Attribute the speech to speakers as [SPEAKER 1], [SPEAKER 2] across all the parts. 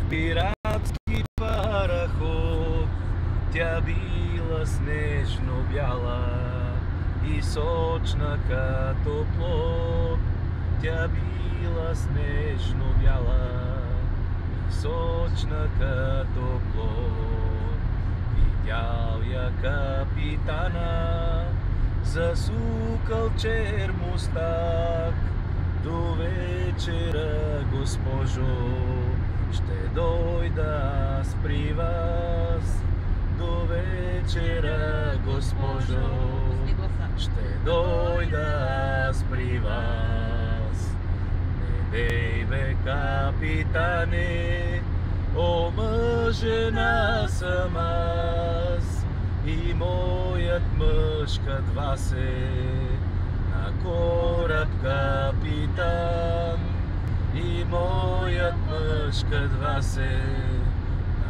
[SPEAKER 1] пиратски параход. Тя била снежно бяла и сочна като плод. Тя била снежно бяла и сочна като плод. Видял я капитана, засукал чермостак. До вечера, госпожо, ще дойда аз при вас. До вечера, госпожо, ще дойда аз при вас. Не дей бе, капитане, омъжена съм аз и моят мъж кът вас е. На кораб капитан и моят мъж кът вас е.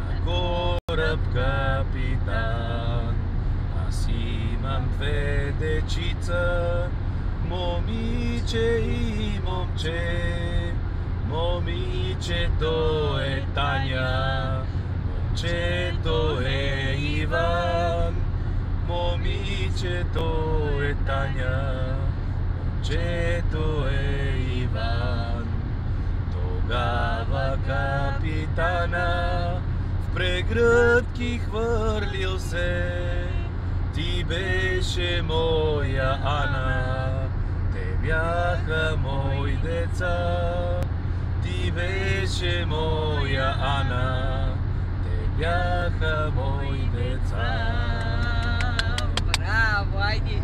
[SPEAKER 1] На кораб капитан. Аз имам две дечица, момиче и момче. Момичето е Таня, момчето е Иван. Момичето е Таня, момчето е Иван. Тогава капитана в прегръдки хвърлил се. Ти беше моя Ана, те бяха мои деца. Ти беше моя Ана, те бяха мои деца.
[SPEAKER 2] Браво, айде!